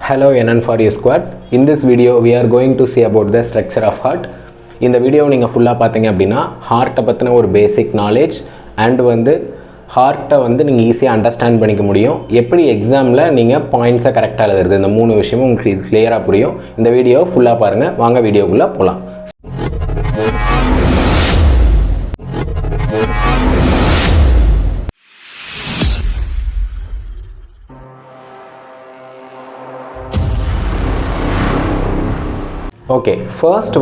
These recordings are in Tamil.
Hello NN for you squad. In this video we are going to see about the structure of heart. இந்த வீடியோ நீங்கள் ஃபுல்லாக பார்த்தீங்க அப்படின்னா ஹார்ட்டை பற்றின ஒரு பேசிக் நாலேஜ் அண்ட் ஹார்ட்டை நீங்கள் ஈஸியாக அண்டர்ஸ்டாண்ட் பண்ணிக்க முடியும். எப்படி எக்ஸாமில் நீங்கள் பாயிண்ட்ஸை கரெக்டாக எழுதுறது, இந்த மூணு விஷயமும் உங்களுக்கு கிளியராக புரியும். இந்த வீடியோ ஃபுல்லாக பாருங்கள். வாங்க வீடியோக்குள்ளே போகலாம். ஓகே, ஃபர்ஸ்ட்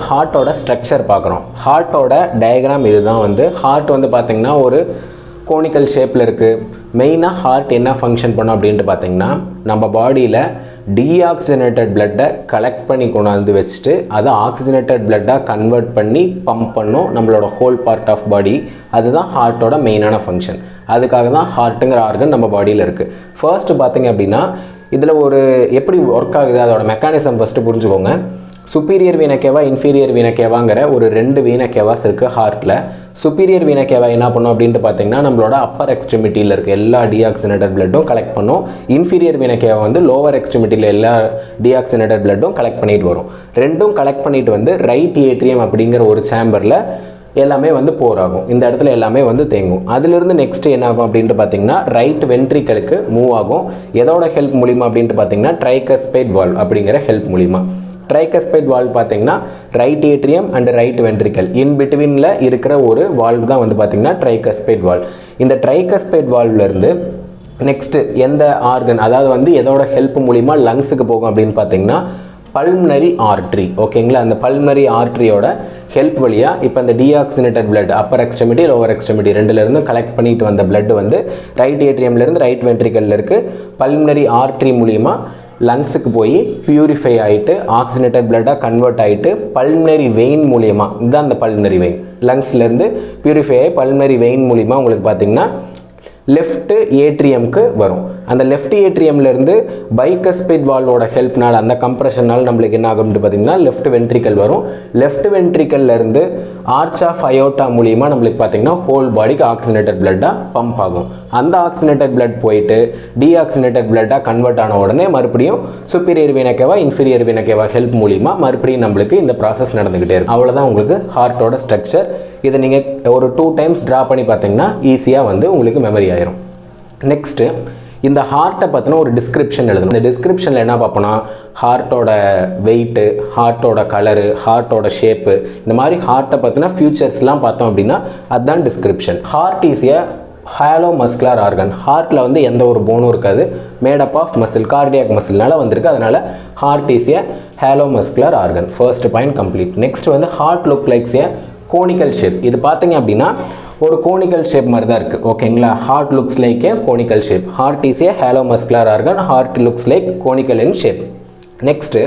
ஹார்ட்டோட ஸ்ட்ரக்சர் பார்க்குறோம். ஹார்ட்டோட டயக்ராம் இதுதான். ஹார்ட் பார்த்திங்கன்னா ஒரு கோனிக்கல் ஷேப்பில் இருக்குது. மெயினாக ஹார்ட் என்ன ஃபங்க்ஷன் பண்ணும் அப்படின்ட்டு பார்த்திங்கன்னா, நம்ம பாடியில் டீஆக்சிஜனேட்டட் பிளட்டை கலெக்ட் பண்ணி கொண்டாந்து வச்சுட்டு அதை ஆக்சிஜனேட்டட் பிளட்டாக கன்வெர்ட் பண்ணி பம்ப் பண்ணும் நம்மளோட ஹோல் பார்ட் ஆஃப் பாடி. அதுதான் ஹார்ட்டோட மெயினான ஃபங்க்ஷன். அதுக்காக தான் ஹார்ட்டுங்கிற ஆர்கன் நம்ம பாடியில் இருக்குது. ஃபர்ஸ்ட்டு பார்த்திங்க அப்படின்னா இதில் ஒரு எப்படி ஒர்க் ஆகுது, அதோட மெக்கானிசம் ஃபஸ்ட்டு புரிஞ்சுக்கோங்க. சுப்பீரியர் வீனக்கேவா இன்ஃபீரியர் வீனக்கேவாங்கிற ஒரு 2 வீனக்கேவாஸ் இருக்குது ஹார்ட்டில். சுப்பீரியர் வீனக்கேவா என்ன பண்ணும் அப்படின்ட்டு பார்த்தீங்கன்னா நம்மளோட அப்பர் எக்ஸ்ட்ரிமிட்டியில் இருக்க எல்லா டீஆக்சிஜனேட்டட் பிளட்டும் கலெக்ட் பண்ணும். இன்ஃபீரியர் வீனக்கேவா லோவர் எக்ஸ்ட்ரிமிட்டியில் எல்லா டீஆக்சிஜனேட்டட் பிளட்டும் கலெக்ட் பண்ணிட்டு வரும். ரெண்டும் கலெக்ட் பண்ணிட்டு ரைட் ஏட்ரியம் அப்படிங்கிற ஒரு சேம்பரில் எல்லாமே போர் ஆகும். இந்த இடத்துல எல்லாமே தேங்கும். அதிலிருந்து நெக்ஸ்ட் என்ன ஆகும் அப்படின்ட்டு பார்த்தீங்கன்னா ரைட் வென்ட்ரிக்கலுக்கு மூவ் ஆகும். எதோட ஹெல்ப் மூலிமா அப்படின்ட்டு பார்த்தீங்கன்னா ட்ரைகஸ்பைட் வால்வ் அப்படிங்கிற ஹெல்ப் மூலிமா. ட்ரைகஸ்பைட் வால்வ் பார்த்தீங்கன்னா right atrium and right ventricle in பிட்வீனில் இருக்கிற ஒரு வால்வ் தான் பார்த்தீங்கன்னா ட்ரைகஸ்பைட் வால்வ். இந்த ட்ரைகஸ்பைட் வால்வ்லேருந்து நெக்ஸ்ட்டு எந்த ஆர்கன், அதாவது எதோட ஹெல்ப் மூலிமா லங்ஸுக்கு போகும் அப்படின்னு பார்த்தீங்கன்னா பல்மனரி ஆர்ட்ரி. ஓகேங்களா, அந்த பல்மனரி ஆர்ட்ரியோட ஹெல்ப் வழியாக இப்போ இந்த deoxygenated blood upper extremity lower extremity ரெண்டுலேருந்து கலெக்ட் பண்ணிட்டு வந்த பிளட் ரைட் ஏட்ரியம்லேருந்து ரைட் வென்ட்ரிக்கலில் இருக்குது. பல்மனரி ஆர்ட்ரி மூலிமா லங்ஸுக்கு போய் பியூரிஃபை ஆகிட்டு ஆக்சிஜனேட்டட் பிளட்டாக கன்வெர்ட் ஆகிட்டு பல்மனரி வெயின் மூலியமாக, இதுதான் அந்த பல்மனரி வெயின், லங்ஸ்லேருந்து பியூரிஃபை ஆகி பல்மனரி வெயின் மூலிமா உங்களுக்கு பார்த்தீங்கன்னா லெஃப்ட் ஏட்ரியம்க்கு வரும். அந்த லெஃப்ட் ஏட்ரியம்லேருந்து பைகஸ்பைட் வால்வோட ஹெல்ப்னால் அந்த கம்ப்ரெஷனால் நம்மளுக்கு என்ன ஆகும்னு பார்த்தீங்கன்னா லெஃப்ட் வென்ட்ரிக்கல் வரும். லெஃப்ட் வென்ட்ரிக்கல்லேருந்து ஆர்ச் ஆஃப் அயோட்டா மூலிமா நம்மளுக்கு பார்த்தீங்கன்னா ஹோல் பாடிக்கு ஆக்சிஜனேட்டட் பிளட்டாக பம்ப் ஆகும். அந்த ஆக்சிஜனேட்டட் பிளட் போயிட்டு டீஆக்சிஜனேட்டட் பிளட்டாக கன்வெர்ட் ஆன உடனே மறுபடியும் சுப்பீரியர் வீனக்கேவா இன்ஃபீரியர் வீனக்கேவா ஹெல்ப் மூலிமா மறுபடியும் நம்மளுக்கு இந்த ப்ராசஸ் நடந்துக்கிட்டே இருக்கும். அவ்வளோதான் உங்களுக்கு ஹார்ட்டோட ஸ்ட்ரக்சர். இதை நீங்கள் ஒரு 2 டைம்ஸ் ட்ரா பண்ணி பார்த்தீங்கன்னா ஈஸியாக உங்களுக்கு மெமரி ஆயிரும். நெக்ஸ்ட்டு இந்த ஹார்ட்டை பற்றின ஒரு டிஸ்கிரிப்ஷன் எழுதணும். இந்த டிஸ்கிரிப்ஷனில் என்ன பார்ப்போம்னா ஹார்ட்டோட வெயிட்டு, ஹார்ட்டோட கலரு, ஹார்ட்டோட ஷேப்பு, இந்த மாதிரி ஹார்ட்டை பற்றின ஃபியூச்சர்ஸ்லாம் பார்த்தோம் அப்படின்னா அதுதான் description. Heart is a hollow muscular organ. ஹார்ட்டில் எந்த ஒரு போனும் இருக்காது, மேடப் ஆஃப் மசில், கார்டியாக் மசில்னால வந்திருக்கு. அதனால் heart is a hollow muscular organ. First point complete. Next heart look likes a conical shape. இது பார்த்தீங்க அப்படின்னா ஒரு கோனிக்கல் ஷேப் மாதிரி தான் இருக்குது. ஓகேங்களா, heart looks like a conical shape. Heart is a hollow muscular organ. Heart looks like conical in shape. Next,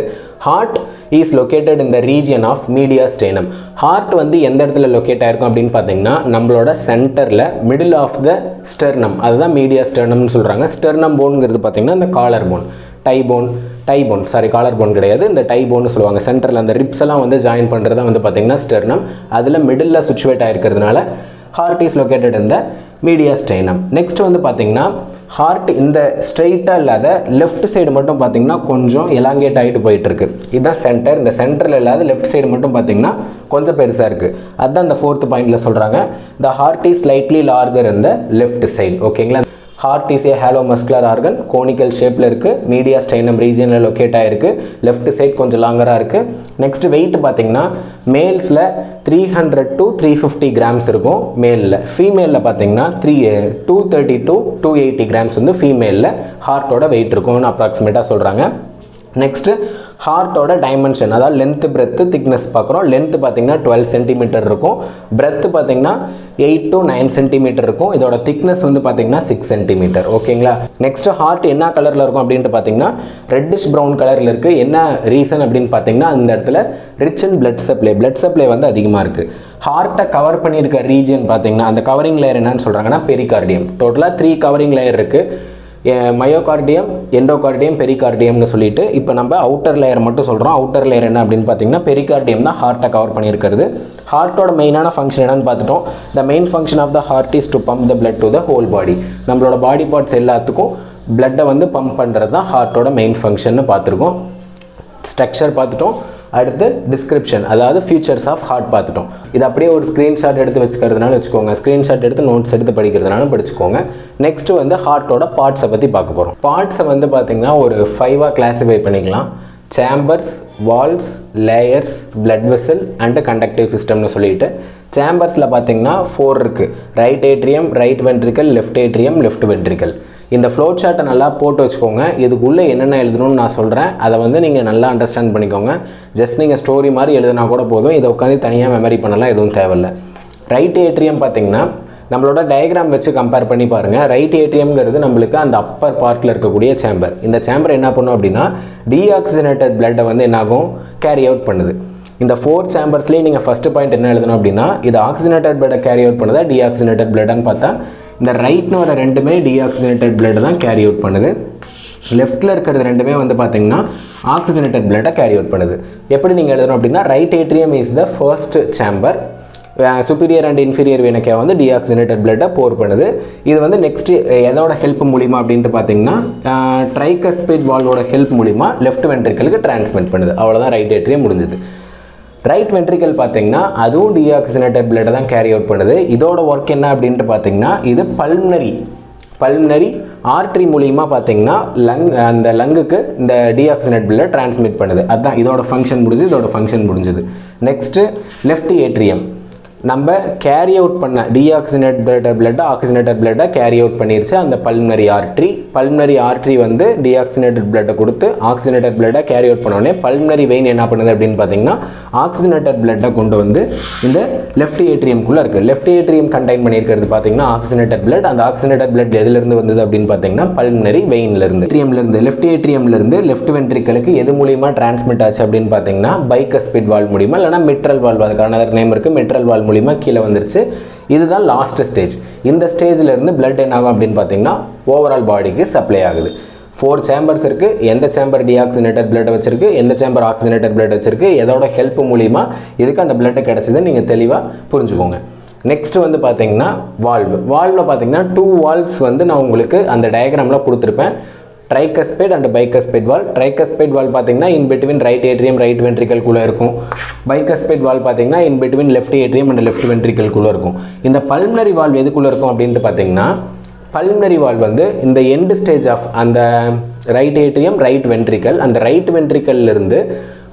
heart is located in the region of mediastinum. Heart எந்த இடத்துல லொக்கேட் ஆயிருக்கும் அப்படின்னு பார்த்தீங்கன்னா நம்மளோட சென்டரில் மிடில் ஆஃப் த ஸ்டெர்னம், அதுதான் மீடியாஸ்டேனம்னு சொல்கிறாங்க. ஸ்டெர்னம் போனுங்கிறது பார்த்தீங்கன்னா இந்த காலர் போன், காலர் போன் கிடையாது, இந்த டை போன்னு சொல்லுவாங்க. சென்டரில் அந்த ரிப்ஸ் எல்லாம் ஜாயின் பண்ணுறது தான் பார்த்தீங்கன்னா ஸ்டெர்னம். அதில் மிடில் சுச்சுவேட் ஆகிருக்கிறதுனால ஹார்ட் இஸ் லொக்கேட்டட் இந்த மீடியாஸ்டேனம். நெக்ஸ்ட் பார்த்தீங்கன்னா ஹார்ட் இந்த ஸ்ட்ரெயிட்டாக இல்லாத லெஃப்ட் சைடு மட்டும் பார்த்தீங்கன்னா கொஞ்சம் எலாங்கேட் ஆகிட்டு போயிட்டு இருக்கு. இதுதான் சென்டர். இந்த சென்டரில் இல்லாத லெஃப்ட் சைடு மட்டும் பார்த்தீங்கன்னா கொஞ்சம் பெருசாக இருக்குது. அதுதான் இந்த 4th பாயிண்டில் சொல்கிறாங்க. The heart is slightly larger இந்த லெஃப்ட் சைடு. ஓகேங்களா, heart is a hollow muscular organ, conical ஷேப்பில் இருக்குது, மீடியாஸ்டைனம் ரீஜியனில் லொக்கேட் ஆகிருக்கு, லெஃப்ட் சைட் கொஞ்சம் லாங்கராக இருக்குது. நெக்ஸ்ட் வெயிட் பார்த்தீங்கன்னா மேல்ஸில் 300 to 350 கிராம்ஸ் இருக்கும் மேலில். ஃபீமேலில் பார்த்தீங்கன்னா 230 to 280 கிராம்ஸ் ஃபீமேலில் ஹார்ட்டோட வெயிட் இருக்கும்னு அப்ராக்சிமேட்டாக சொல்கிறாங்க. நெக்ஸ்ட்டு ஹார்ட்டோட டைமென்ஷன், அதாவது லென்த்து பிரெத்து திக்னஸ் பார்க்குறோம். லென்த்து பார்த்தீங்கன்னா 12 சென்டிமீட்டர் இருக்கும், பிரெத்து பார்த்தீங்கன்னா 8 to 9 சென்டிமீட்டர் இருக்கும். இதோட திக்னஸ் பார்த்தீங்கன்னா 6 சென்டிமீட்டர். ஓகேங்களா, நெக்ஸ்ட்டு ஹார்ட் என்ன கலரில் இருக்கும் அப்படின்ட்டு பார்த்தீங்கன்னா ரெட்டிஷ் ப்ரௌன் கலரில் இருக்குது. என்ன ரீசன் அப்படின்னு பார்த்தீங்கன்னா அந்த இடத்துல ரிச் இன் பிளட் சப்ளை அதிகமாக இருக்குது. ஹார்ட்டை கவர் பண்ணியிருக்க ரீஜன் பார்த்தீங்கன்னா அந்த கவரிங் லேயர் என்னன்னு சொல்கிறாங்கன்னா பெரிகார்டியம். டோட்டலாக 3 கவரிங் லேயர் இருக்குது. மயோகார்டியம், எண்டோகார்டியம், பெரிகார்டியம்னு சொல்லிட்டு இப்போ நம்ம அவுட்டர் லேயர் மட்டும் சொல்கிறோம். அவுட்டர் லேயர் என்ன அப்படின்னு பார்த்தீங்கன்னா பெரிகார்டியம் தான் ஹார்ட்டை கவர் பண்ணியிருக்கிறது. ஹார்ட்டோட மெயினான ஃபங்க்ஷன் என்னன்னு பார்த்துட்டோம். The main function of the heart is to pump the blood to the whole body. நம்மளோட பாடி பார்ட்ஸ் எல்லாத்துக்கும் பிளட்டை வந்து பம்ப் பண்ணுறது தான் ஹார்ட்டோட மெயின் ஃபங்க்ஷன் பார்த்துருக்கோம். ஸ்ட்ரக்சர் பார்த்துட்டோம். அடுத்து டிஸ்கிரிப்ஷன், அதாவது ஃபியூச்சர்ஸ் ஆஃப் ஹார்ட் பார்த்துட்டோம். இது அப்படியே ஒரு ஸ்க்ரீன்ஷாட் எடுத்து வச்சுக்கிறதுனால வச்சுக்கோங்க, ஸ்க்ரீன்ஷாட் எடுத்து நோட்ஸ் எடுத்து படிக்கிறதுனால படிச்சுக்கோங்க. நெக்ஸ்ட் வந்து ஹார்ட்டோட பார்ட்ஸை பற்றி பார்க்க போகிறோம். பார்ட்ஸை வந்து பார்த்திங்கன்னா ஒரு 5ஆக கிளாஸிஃபை பண்ணிக்கலாம். Chambers, walls, layers, blood vessel and conductive சிஸ்டம்னு சொல்லிட்டு. சேம்பர்ஸில் பார்த்தீங்கன்னா 4 இருக்குது. Right atrium, right ventricle, left atrium, left ventricle. இந்த ஃப்ளோ சார்ட்டை நல்லா போட்டு வச்சுக்கோங்க. இதுக்குள்ளே என்னென்ன எழுதணும்னு நான் சொல்கிறேன், அதை வந்து நீங்கள் நல்லா அண்டர்ஸ்டாண்ட் பண்ணிக்கோங்க. ஜஸ்ட் நீங்கள் ஸ்டோரி மாதிரி எழுதினா கூட போதும், இதை உட்காந்து தனியாக மெமரி பண்ணலாம் எதுவும் தேவையில்லை. ரைட் ஏட்ரியம் பார்த்தீங்கன்னா நம்மளோட டயக்ராம் வச்சு கம்பேர் பண்ணி பாருங்கள். ரைட் ஏட்ரியம்ங்கிறது நம்மளுக்கு அந்த அப்பர் பார்ட்டில் இருக்கக்கூடிய சேம்பர். இந்த சேம்பர் என்ன பண்ணும் அப்படின்னா டீஆக்சிஜனேட்டட் பிளட்டை வந்து என்னாகும், கேரி அவுட் பண்ணுது. இந்த 4 சேம்பர்ஸ்லேயும் நீங்கள் ஃபஸ்ட்டு பாயிண்ட் என்ன எழுதணும் அப்படின்னா, இது ஆக்சிஜனேட்டட் பிளட்டை கேரி அவுட் பண்ணுதா டீஆக்சிஜனேட்டட் பிளட்னு பார்த்தா இந்த ரைட்னு வர ரெண்டுமே டீஆக்சிஜனேட்டட் பிளட் தான் கேரி அவுட் பண்ணுது. லெஃப்ட்டில் இருக்கிறது ரெண்டுமே வந்து பார்த்தீங்கன்னா ஆக்சிஜனேட்டட் பிளட்டை கேரி அவுட் பண்ணுது. எப்படி நீங்கள் எழுதணும் அப்படின்னா right atrium is the first chamber, superior and inferior vena cava வந்து டீஆக்சிஜனேட்டட் பிளட்டை போர் பண்ணுது. இது வந்து நெக்ஸ்ட் எதோட ஹெல்ப் மூலிமா அப்படின்ட்டு பார்த்தீங்கன்னா ட்ரைகஸ்பிட் வால்வோட ஹெல்ப் மூலிமா லெஃப்ட் வென்ட்ரிக்கலுக்கு டிரான்ஸ்மிட் பண்ணுது. அவ்வளோதான் ரைட் ஏட்ரியம் முடிஞ்சுது. ரைட் வென்ட்ரிக்கல் பார்த்தீங்கன்னா அதுவும் டீஆக்சிஜனேட்டட் பிளட்டை தான் கேரி அவுட் பண்ணுது. இதோட ஒர்க் என்ன அப்படின்ட்டு பார்த்தீங்கன்னா இது பல்மனரி ஆர்ட்ரி மூலிமா பார்த்தீங்கன்னா அந்த லங்குக்கு இந்த டீஆக்சிஜனேட் பிளட்டை டிரான்ஸ்மிட் பண்ணுது. அதுதான் இதோட ஃபங்க்ஷன் முடிஞ்சு, இதோட ஃபங்க்ஷன் முடிஞ்சது. நெக்ஸ்ட்டு லெஃப்ட் ஏட்ரியம் நம்ம கேரி அவுட் பண்ண டீஆக்சிஜனேட்டட் பிளட்டை ஆக்சிஜனேட்டட் பிளட்டை கேரி அவுட் பண்ணிருச்சு அந்த பல்மனரி ஆர்ட்ரி வந்து டீஆக்சிஜனேட்டட் பிளட்டை கொடுத்து ஆக்சிஜனேட்டட் பிளட்டை கேரி அவுட் பண்ணோடனே பல்மனரி வெயின் என்ன பண்ணுது அப்படின்னு பார்த்தீங்கன்னா ஆக்சிஜனேட்டட் பிளட்டை கொண்டு வந்து இந்த லெஃப்ட் ஏட்ரியம்குள்ளே இருக்குது. லெஃப்ட் ஏட்ரியம் கண்டெயின் பண்ணியிருக்கிறது பார்த்தீங்கன்னா ஆக்சிஜனேட்டட் பிளட். அந்த ஆக்சிஜனேட்டட் பிளட் எதுலேருந்து வந்தது அப்படின்னு பார்த்தீங்கன்னா பல்மனரி வெயின்லேருந்து. லெஃப்ட் ஏட்ரியம்லேருந்து லெஃப்ட் வென்ட்ரிக்கலுக்கு எது மூலியமாக டிரான்ஸ்மிட் ஆச்சு அப்படின்னு பார்த்தீங்கன்னா பைகஸ்பிட் வால்வ் மூலியமாக, இல்லைனா மிட்ரல் வால்வ், அதுக்கான நேம் இருக்குது, மிட்ரல் வால்வ் மூலிமா கீழே வந்துருச்சு. இதுதான் லாஸ்ட் ஸ்டேஜ். இந்த ஸ்டேஜில் இருந்து பிளட் என்ன ஆகும் அப்படின்னு பார்த்தீங்கன்னா ஓவரால் பாடிக்கு சப்ளை ஆகுது. 4 சேம்பர்ஸ் இருக்குது. எந்த சேம்பர் டீஆக்சிஜனேட்டட் பிளட் வச்சிருக்கு, எந்த சேம்பர் ஆக்சிஜனேட்டட் பிளட் வச்சிருக்கு, எதோட ஹெல்ப் மூலிமா இதுக்கு அந்த பிளட் கிடைச்சது நீங்கள் தெளிவாக புரிஞ்சுக்கோங்க. நெக்ஸ்ட் வந்து பார்த்தீங்கன்னா வால்வில் பார்த்தீங்கன்னா 2 வால்வ்ஸ் வந்து நான் உங்களுக்கு அந்த டயக்ராமில் கொடுத்துருப்பேன். ட்ரைகஸ்பைட் அண்ட் பைகஸ்பைட் வால். ட்ரைகஸ்பைட் வால் பார்த்தீங்கன்னா in between right atrium right ventricle குள்ளே இருக்கும். பைகஸ்பைட் வால் பார்த்தீங்கன்னா in between left atrium and left ventricle குள்ளே இருக்கும். இந்த பல்மனரி வால்வ் எதுக்குள்ளே இருக்கும் அப்படின்ட்டு பார்த்தீங்கன்னா பல்மனரி வால்வ் வந்து இந்த எண்ட் ஸ்டேஜ் ஆஃப் அந்த ரைட் ஏட்ரியம் ரைட் வென்ட்ரிக்கல், அந்த ரைட் வென்ட்ரிக்கல்லிருந்து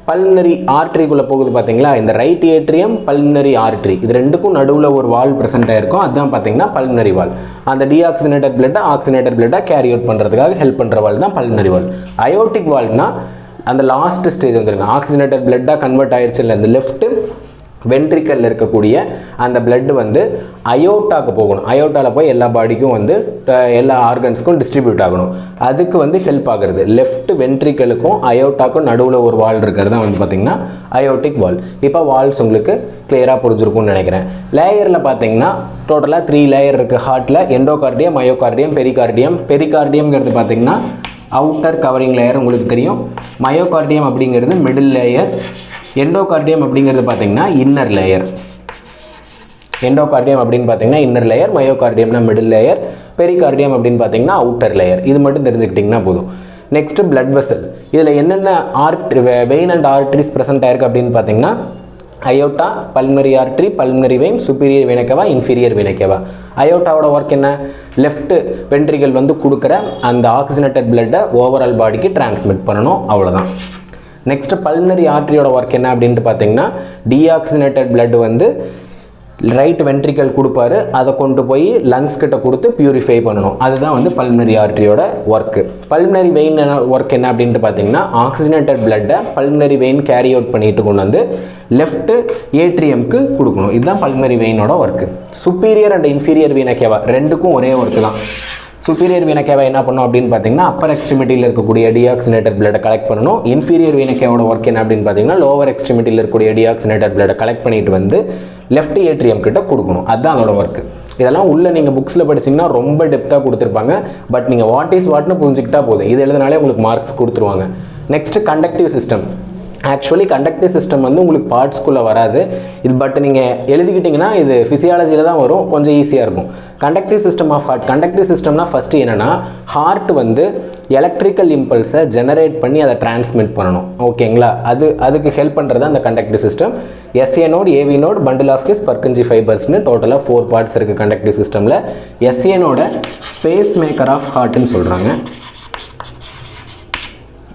பல்மனரி ஆர்ட்ரிக்குள்ளே போகுது பார்த்தீங்களா. இந்த ரைட் ஏட்ரியம் பல்மனரி ஆர்ட்ரி இது ரெண்டுக்கும் நடுவில் ஒரு வால் ப்ரெசென்ட் ஆயிருக்கும். அதுதான் பார்த்தீங்கன்னா பல்மனரி வால். அந்த டீஆக்சிஜனேட்டட் பிளட்டை ஆக்சிஜனேட்டட் பிளட்டை கேரி அவுட் பண்ணுறதுக்காக ஹெல்ப் பண்ணுற வால் தான் பல்மனரி வால். அயோட்டிக் வால்னா அந்த லாஸ்ட் ஸ்டேஜ் வந்துருங்க. ஆக்சிஜனேட்டட் பிளட்டாக கன்வெர்ட் ஆயிடுச்சு இல்லை, இந்த லெஃப்ட் வென்ட்ரிக்கல்ல இருக்கக்கூடிய அந்த பிளட் வந்து அயோட்டாக்கு போகணும். அயோட்டாவில் போய் எல்லா பாடிக்கும் வந்து எல்லா ஆர்கன்ஸ்க்கும் டிஸ்ட்ரிபியூட் ஆகணும். அதுக்கு வந்து ஹெல்ப் ஆகுறது லெஃப்ட் வென்ட்ரிக்கலுக்கும் அயோட்டாக்கும் நடுவில் ஒரு வால் இருக்கிறது தான் வந்து பார்த்திங்கன்னா அயோட்டிக் வால். இப்போ வால்ஸ் உங்களுக்கு கிளியராக புரிஞ்சிருக்கும்னு நினைக்கிறேன். லேயரில் பார்த்தீங்கன்னா டோட்டலாக 3 லேயர் இருக்குது ஹார்ட்டில். Endocardium, myocardium, pericardium. பெரிகார்டியம்ங்கிறது பார்த்தீங்கன்னா அவுட்டர் கவரிங் லேயர் உங்களுக்கு தெரியும். மயோகார்டியம் அப்படிங்கிறது மிடில் லேயர். எண்டோகார்டியம் அப்படிங்கிறது பார்த்தீங்கன்னா இன்னர் லேயர். எண்டோகார்டியம் அப்படின்னு பார்த்தீங்கன்னா இன்னர் லேயர், மயோகார்டியம்னா மிடில் லேயர், பெரிகார்டியம் அப்படின்னு பார்த்தீங்கன்னா அவுட்டர் லேயர். இது மட்டும் தெரிஞ்சுக்கிட்டிங்கன்னா போதும். Next blood vessel. இதில் என்னென்ன வெயின் அண்ட் ஆர்டரிஸ் ப்ரெசென்ட் ஆயிருக்கு அப்படின்னு பார்த்தீங்கன்னா aorta, pulmonary artery, pulmonary vein, superior vena cava, inferior vena cava. அயோட்டாவோட ஒர்க் என்ன, லெஃப்ட் வென்ட்ரிக்கல் வந்து கொடுக்குற அந்த ஆக்சிஜனேட்டட் பிளட்டை ஓவரால் பாடிக்கு டிரான்ஸ்மிட் பண்ணணும், அவ்வளோதான். நெக்ஸ்ட் பல்மனரி ஆர்ட்ரியோட ஒர்க் என்ன அப்படின்ட்டு பார்த்தீங்கன்னா டீஆக்சிஜனேட்டட் பிளட் வந்து ரைட் வென்ட்ரிக்கல் கொடுப்பாரு, அதை கொண்டு போய் லங்ஸ் கிட்ட கொடுத்து பியூரிஃபை பண்ணணும். அதுதான் வந்து பல்மனரி ஆர்ட்ரியோட ஒர்க்கு. பல்மனரி வெயின் ஒர்க் என்ன அப்படின்ட்டு பார்த்தீங்கன்னா ஆக்சிஜனேட்டட் பிளட்டை பல்மனரி வெயின் கேரி அவுட் பண்ணிட்டு கொண்டு வந்து லெஃப்ட் ஏட்ரியம்க்கு கொடுக்கணும். இதுதான் பல்மனரி வெயினோட work. Superior and inferior vena cava ரெண்டுக்கும் ஒரே ஒர்க்கு தான். சுப்பீரியர் வீனக்கேவா என்ன பண்ணும் அப்படின்னு பார்த்தீங்கன்னா அப்பர் எக்ஸ்ட்ரிமிட்டியில் இருக்கக்கூடிய டீஆக்சிஜனேட்டட் பிளட்டை கலெக்ட் பண்ணணும். இன்ஃபீரியர் வீனக்கேவோட ஒர்க் என்ன அப்படின்னு பார்த்தீங்கன்னா லோவர் எக்ஸ்ட்ரிமிட்டியில் இருக்கக்கூடிய டீஆக்சிஜனேட்டட் பிளட்டை கலெக்ட் பண்ணிட்டு வந்து லெஃப்ட் ஏட்ரியம் கிட்ட கொடுக்கணும். அதுதான் அதோட ஒர்க்கு. இதெல்லாம் உள்ள நீங்கள் புக்ஸில் படிச்சிங்கன்னா ரொம்ப டெப்த்தாக கொடுத்துருப்பாங்க. பட் நீங்கள் வாட் இஸ் வாட்னு புரிஞ்சுக்கிட்டா போதும். இது எழுதினாலே உங்களுக்கு மார்க்ஸ் கொடுத்துருவாங்க. Next conductive system. Actually conductive system வந்து உங்களுக்கு பார்ட்ஸ்குள்ளே வராது இது, பட் நீங்கள் எழுதிக்கிட்டிங்கன்னா இது ஃபிசியாலஜியில் தான் வரும், கொஞ்சம் ஈஸியாக இருக்கும். Conductive system of heart. Conductive சிஸ்டம்னா ஃபஸ்ட்டு என்னென்னா ஹார்ட் வந்து எலக்ட்ரிக்கல் இம்பல்ஸை ஜெனரேட் பண்ணி அதை டிரான்ஸ்மிட் பண்ணணும். ஓகேங்களா, அதுக்கு ஹெல்ப் பண்ணுறது அந்த conductive system. SA node, AV node, bundle of His, Purkinje ஃபைபர்ஸ்னு டோட்டலாக 4 பார்ட்ஸ் இருக்குது கண்டக்டிவ் சிஸ்டமில். SA node pacemaker of ஹார்ட்னு சொல்கிறாங்க.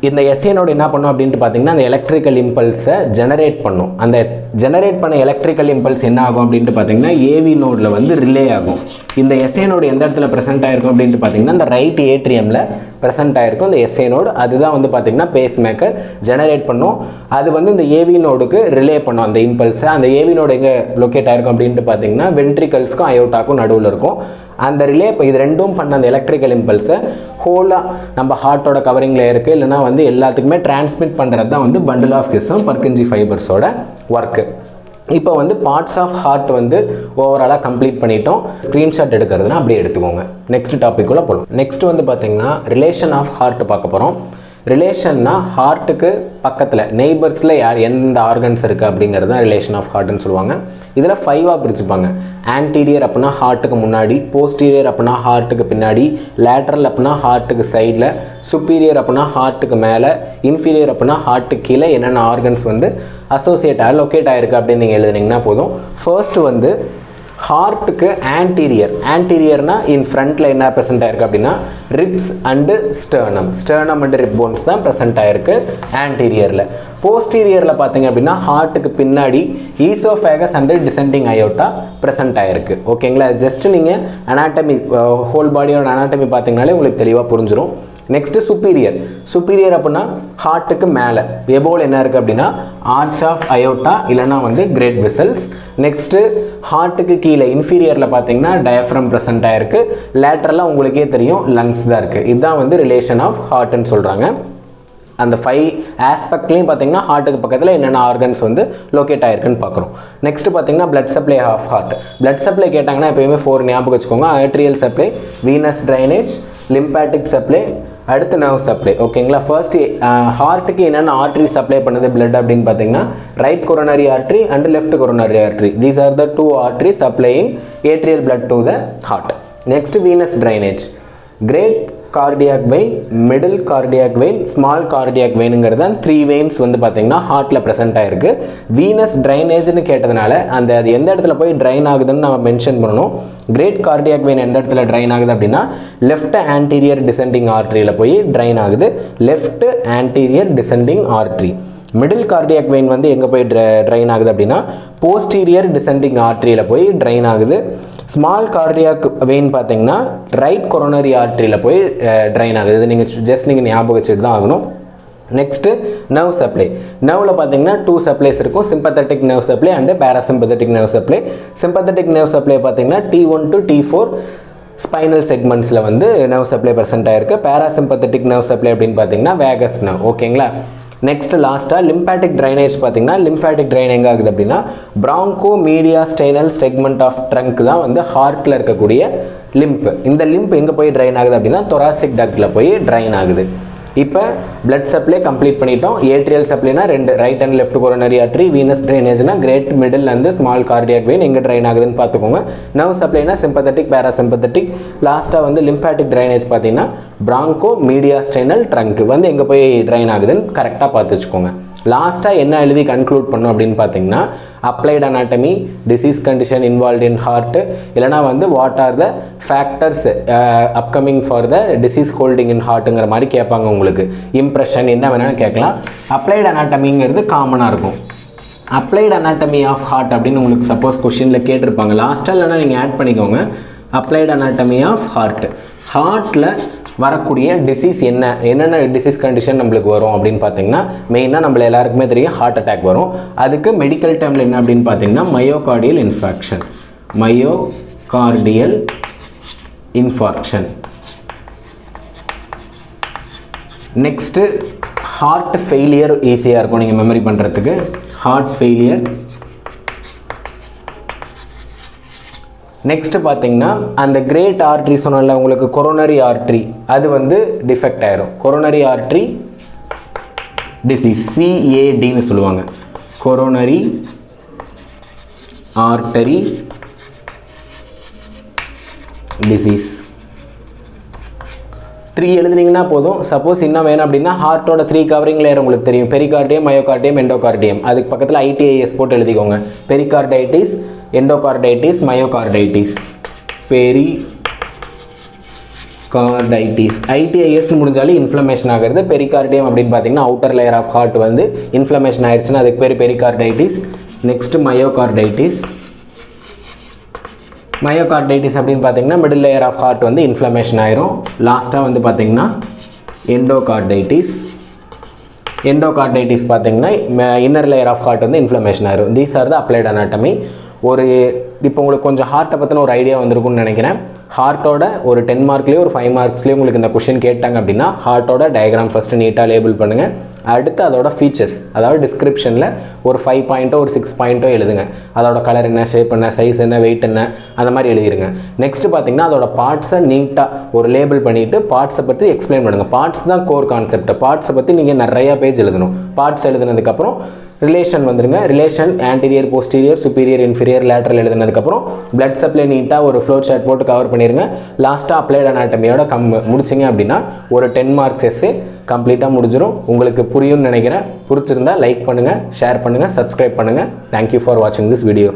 இந்த SA நோடு என்ன பண்ணும் அப்படின்ட்டு பார்த்தீங்கன்னா அந்த எலக்ட்ரிக்கல் இம்பல்ஸை ஜெனரேட் பண்ணும். அந்த ஜெனரேட் பண்ண எலக்ட்ரிக்கல் இம்பல்ஸ் என்ன ஆகும் அப்படின்ட்டு பார்த்தீங்கன்னா AV நோடில் வந்து ரிலே ஆகும். இந்த SA நோடு எந்த இடத்துல ப்ரெசென்ட் ஆகிருக்கும் அப்படின்ட்டு பார்த்தீங்கன்னா இந்த ரைட் ஏட்ரியமில் ப்ரெசென்ட் ஆகிருக்கும் இந்த SA நோடு. அதுதான் வந்து பார்த்தீங்கன்னா பேஸ் மேக்கர் ஜெனரேட் பண்ணும். அது வந்து இந்த AV நோடுக்கு ரிலே பண்ணும் அந்த இம்பல்ஸை. அந்த AV நோடு எங்கே லொக்கேட் ஆகிருக்கும் அப்படின்ட்டு பார்த்தீங்கன்னா வென்ட்ரிகல்ஸ்க்கும் அயோட்டாக்கும் நடுவில் இருக்கும். அந்த ரிலே இது ரெண்டும் பண்ண அந்த எலக்ட்ரிக்கல் இம்பல்ஸை ஹோலாக நம்ம ஹார்ட்டோட கவரிங்கில் இருக்குது, இல்லைனா வந்து எல்லாத்துக்குமே டிரான்ஸ்மிட் பண்ணுறது தான் வந்து பண்டில் ஆஃப் கிஸ்ஸும் பர்கன்ஜி ஃபைபர்ஸோட ஒர்க்கு. இப்போ வந்து பார்ட்ஸ் ஆஃப் ஹார்ட் வந்து ஓவராலாக கம்ப்ளீட் பண்ணிட்டோம். ஸ்க்ரீன்ஷாட் எடுக்கிறதுனா அப்படியே எடுத்துக்கோங்க. நெக்ஸ்ட் டாபிக்குள்ளே போகலாம். நெக்ஸ்ட் வந்து பார்த்திங்கன்னா ரிலேஷன் ஆஃப் ஹார்ட் பார்க்க போகிறோம். ரிலேஷன்னா ஹார்ட்டுக்கு பக்கத்தில் நெய்பர்ஸில் எந்த ஆர்கன்ஸ் இருக்குது அப்படிங்கிறது தான் ரிலேஷன் ஆஃப் ஹார்ட்னு சொல்லுவாங்க. இதில் 5ஆக பிரிச்சுப்பாங்க. ஆன்டீரியர் அப்படின்னா ஹார்ட்டுக்கு முன்னாடி, போஸ்டீரியர் அப்படின்னா ஹார்ட்டுக்கு பின்னாடி, லேட்ரல் அப்படின்னா ஹார்ட்டுக்கு சைடில், சுப்பீரியர் அப்படின்னா ஹார்ட்டுக்கு மேலே, இன்ஃபீரியர் அப்படின்னா ஹார்ட்டுக்கு கீழே என்னென்ன ஆர்கன்ஸ் வந்து அசோசியேட் லொக்கேட் ஆகிருக்கு அப்படின்னு நீங்கள் எழுதுனீங்கன்னா போதும். ஃபர்ஸ்ட் வந்து ஹார்ட்டுக்கு ஆன்டீரியர்னா இன் ஃப்ரண்ட்டில் என்ன ப்ரெசென்ட் ஆயிருக்கு அப்படின்னா ribs and sternum and rib bones தான் ப்ரெசென்ட் ஆயிருக்கு ஆன்டீரியரில். போஸ்டீரியரில் பார்த்தீங்க அப்படின்னா ஹார்ட்டுக்கு பின்னாடி esophagus and descending aorta present ஆயிருக்கு. ஓகேங்களா, ஜஸ்ட் நீங்கள் அனாட்டமி ஹோல் பாடியோட அனாட்டமி பார்த்தீங்கனாலே உங்களுக்கு தெளிவாக புரிஞ்சிடும். நெக்ஸ்ட்டு சுப்பீரியர் அப்படின்னா ஹார்ட்டுக்கு மேலே எபோல் என்ன இருக்குது அப்படின்னா ஆர்ச் ஆஃப் அயோட்டா இல்லைனா வந்து கிரேட் வெசல்ஸ். நெக்ஸ்ட்டு ஹார்ட்டுக்கு கீழே இன்ஃபீரியரில் பார்த்தீங்கன்னா டயஃப்ரம் ப்ரெசென்ட் ஆகிருக்கு. லேட்டரலாக உங்களுக்கே தெரியும் லங்ஸ் தான் இருக்குது. இதுதான் வந்து ரிலேஷன் ஆஃப் ஹார்ட்னு சொல்கிறாங்க. அந்த 5 ஆஸ்பெக்ட்லேயும் பார்த்தீங்கன்னா ஹார்ட்டுக்கு பக்கத்தில் என்னென்ன ஆர்கன்ஸ் வந்து லொக்கேட் ஆகிருக்குன்னு பார்க்குறோம். நெக்ஸ்ட்டு பார்த்தீங்கன்னா blood supply of heart. Blood supply கேட்டாங்கன்னா எப்போயுமே 4 ஞாபகம் வச்சுக்கோங்க. Arterial supply, venous drainage, lymphatic supply, அடுத்து நர்வ் சப்ளை. ஓகேங்களா, ஃபர்ஸ்ட் ஹார்ட்டுக்கு என்னென்ன ஆர்ட்ரி சப்ளை பண்ணுது பிளட் அப்படின்னு பார்த்தீங்கன்னா right coronary artery and left coronary artery. These are the 2 artery supplying arterial blood to the heart. Next venous drainage. Great cardiac vein, middle cardiac vein, small cardiac வெயினுங்கிறது தான் 3 வெயின்ஸ் வந்து பார்த்தீங்கன்னா ஹார்ட்டில் ப்ரெசென்ட் ஆகிருக்கு. வீனஸ் ட்ரைனேஜ்னு கேட்டதுனால அது எந்த இடத்துல போய் ட்ரைன் ஆகுதுன்னு நம்ம மென்ஷன் பண்ணணும். கிரேட் கார்டியாக் வெயின் எந்த இடத்துல ட்ரைன் ஆகுது அப்படின்னா லெஃப்ட் ஆன்டீரியர் டிசெண்டிங் ஆர்ட்ரியில் போய் ட்ரைன் ஆகுது. Left anterior descending artery. Middle cardiac vein வந்து எங்கே போய் ட்ரைன் ஆகுது அப்படின்னா போஸ்டீரியர் டிசெண்டிங் ஆர்ட்ரியில் போய் ட்ரைன் ஆகுது. ஸ்மால் கார்டியாக் வெயின் பார்த்தீங்கன்னா ரைட் கொரோனரி ஆர்ட்ரியில் போய் ட்ரைன் ஆகுது. இது நீங்கள் ஞாபகம் வச்சுட்டு தான் ஆகணும். Next nerve supply. நர்வில் பார்த்தீங்கன்னா 2 சப்ளைஸ் இருக்கும். Sympathetic nerve supply and parasympathetic nerve supply. Sympathetic nerve supply பார்த்தீங்கன்னா T1 to T4 ஸ்பைனல் செக்மெண்ட்ஸில் வந்து நர்வ் சப்ளை ப்ரெசென்ட் ஆகிருக்கு. பேராசிம்பத்தட்டிக் நர்வ் சப்ளை அப்படின்னு பார்த்தீங்கன்னா வேகஸ் நர்வ். ஓகேங்களா, நெக்ஸ்ட் லாஸ்ட்டாக லிம்பாட்டிக் ட்ரைனேஜ் பார்த்தீங்கன்னா லிம்பாட்டிக் ட்ரைன் எங்கே ஆகுது அப்படின்னா bronchomediastinal segment of trunk தான் வந்து ஹார்ட்டில் இருக்கக்கூடிய லிம்ப். இந்த லிம்ப் எங்கே போய் ட்ரைன் ஆகுது அப்படின்னா தொராசிக் டக்டில் போய் ட்ரைன் ஆகுது. இப்போ பிளட் சப்ளை கம்ப்ளீட் பண்ணிட்டோம். ஏட்ரியல் சப்ளைனா 2 right and left coronary artery. Venous ட்ரைனேஜ்னா great middle and small cardiac vein எங்கே ட்ரைன் ஆகுதுன்னு பார்த்துக்கோங்க. நர்வ் சப்ளைனா சிம்பத்தட்டிக் பேராசிம்பத்தட்டிக். லாஸ்ட்டாக வந்து லிம்பாட்டிக் ட்ரைனேஜ் பார்த்தீங்கன்னா பிராங்கோ மீடியா ஸ்டைனல் ட்ரங்க் வந்து எங்கே போய் ட்ரைன் ஆகுதுன்னு கரெக்டாக பார்த்து வச்சுக்கோங்க. லாஸ்ட்டாக என்ன எழுதி கன்க்ளூட் பண்ணும் அப்படின்னு பார்த்தீங்கன்னா applied anatomy, disease condition involve in heart, இல்லைனா வந்து what are the factors upcoming for the disease holding in ஹார்ட்டுங்கிற மாதிரி கேட்பாங்க. உங்களுக்கு இம்ப்ரெஷன் என்ன வேணாலும் கேட்கலாம். அப்ளைட் அனாட்டமிங்கிறது காமனாக இருக்கும். அப்ளைட் அனாட்டமி ஆஃப் ஹார்ட் அப்படின்னு உங்களுக்கு சப்போஸ் கொஷினில் கேட்டிருப்பாங்க. லாஸ்ட்டாக இல்லைனா நீங்கள் ஆட் பண்ணிக்கோங்க. Applied anatomy of heart. ஹார்ட்டில் வரக்கூடிய டிசீஸ் என்னென்ன டிசீஸ் கண்டிஷன் நம்மளுக்கு வரும் அப்படின்னு பார்த்தீங்கன்னா மெயினாக நம்மள எல்லாருக்குமே தெரியும் ஹார்ட் அட்டாக் வரும். அதுக்கு மெடிக்கல் டேர்மில் என்ன அப்படின்னு பார்த்தீங்கன்னா myocardial infarction. Next heart failure ஈஸியாக இருக்கும் நீங்கள் மெமரி பண்ணுறதுக்கு. Heart failure. நெக்ஸ்ட்டு பார்த்தீங்கன்னா அந்த கிரேட் ஆர்ட்ரி சொன்னால உங்களுக்கு கொரோனரி ஆர்ட்ரி அது வந்து டிஃபெக்ட் ஆயிரும். கொரோனரி ஆர்ட்ரி டிசீஸ், CADன்னு சொல்லுவாங்க, கொரோனரி ஆர்டரி டிசீஸ். 3 எழுதுனீங்கன்னா போதும். சப்போஸ் இன்னும் வேணும் அப்படின்னா ஹார்ட்டோட 3 கவரிங் லேயர் உங்களுக்கு தெரியும், பெரிகார்டியம், மயோகார்டியம், எண்டோகார்டியம். அதுக்கு பக்கத்தில் ITIS போட்டு எழுதிக்கோங்க. Pericarditis, endocarditis, myocarditis. Pericarditis. ITIS முடிஞ்சாலும் இன்ஃப்ளமேஷன் ஆகிறது. பெரிகார்டியம் அப்படின்னு பார்த்தீங்கன்னா அவுட்டர் லேயர் ஆஃப் ஹார்ட் வந்து இன்ஃப்ளமேஷன் ஆயிடுச்சுன்னா அதுக்கு பேர் பெரிகார்டைட்டிஸ். Next myocarditis. மயோகார்டைட்டிஸ் அப்படின்னு பார்த்தீங்கன்னா மிடில் லேயர் ஆஃப் ஹார்ட் வந்து இன்ஃப்ளமேஷன் ஆயிரும். லாஸ்ட்டாக வந்து பார்த்தீங்கன்னா எண்டோகார்டைட்டிஸ். எண்டோகார்டைட்டிஸ் பார்த்தீங்கன்னா இன்னர் லேயர் ஆஃப் ஹார்ட் வந்து இன்ஃப்ளமேஷன் ஆயிரும். These are the applied anatomy. இப்போ உங்களுக்கு கொஞ்சம் ஹார்ட்டை பற்றின ஒரு ஐடியா வந்திருக்கும்னு நினைக்கிறேன். ஹார்ட்டோட ஒரு 10 மார்க்லேயே ஒரு 5 மார்க்ஸ்லேயே உங்களுக்கு இந்த கொஷின் கேட்டாங்க அப்படின்னா ஹார்ட்டோட டயக்ராம் ஃபஸ்ட்டு நீட்டாக லேபிள் பண்ணுங்கள். அடுத்து அதோட ஃபீச்சர்ஸ், அதாவது டிஸ்கிரிப்ஷனில் ஒரு 5 பாயிண்ட்டோ ஒரு 6 பாயிண்ட்டோ எழுதுங்க. அதோட கலர் என்ன, ஷேப் என்ன, சைஸ் என்ன, வெயிட் என்ன, அந்த மாதிரி எழுதிருங்க. நெக்ஸ்ட் பார்த்தீங்கன்னா அதோட பார்ட்ஸை நீட்டாக ஒரு லேபிள் பண்ணிவிட்டு பார்ட்ஸை பற்றி எக்ஸ்பிளைன் பண்ணுங்கள். பார்ட்ஸ் தான் கோர் கான்செப்ட். பார்ட்ஸை பற்றி நீங்கள் நிறையா பேஜ் எழுதணும். பார்ட்ஸ் எழுதுனதுக்கப்புறம் ரிலேஷன் வந்துடுங்க. Relation anterior, posterior, superior, inferior, lateral எழுதுனதுக்கப்புறம் பிளட் சப்ளை நீட்டாக ஒரு ஃப்ளோ சார்ட் போட்டு கவர் பண்ணிடுங்க. லாஸ்ட்டாக அப்ளைட் அனாட்டமியோட முடிச்சிங்க அப்படின்னா ஒரு 10 மார்க்ஸ் எஸ்ஸே கம்ப்ளீட்டாக முடிஞ்சிடும். உங்களுக்கு புரியும்னு நினைக்கிறேன். பிடிச்சிருந்தா லைக் பண்ணுங்கள், ஷேர் பண்ணுங்கள், சப்ஸ்கிரைப் பண்ணுங்கள். தேங்க்யூ ஃபார் வாட்சிங் திஸ் வீடியோ.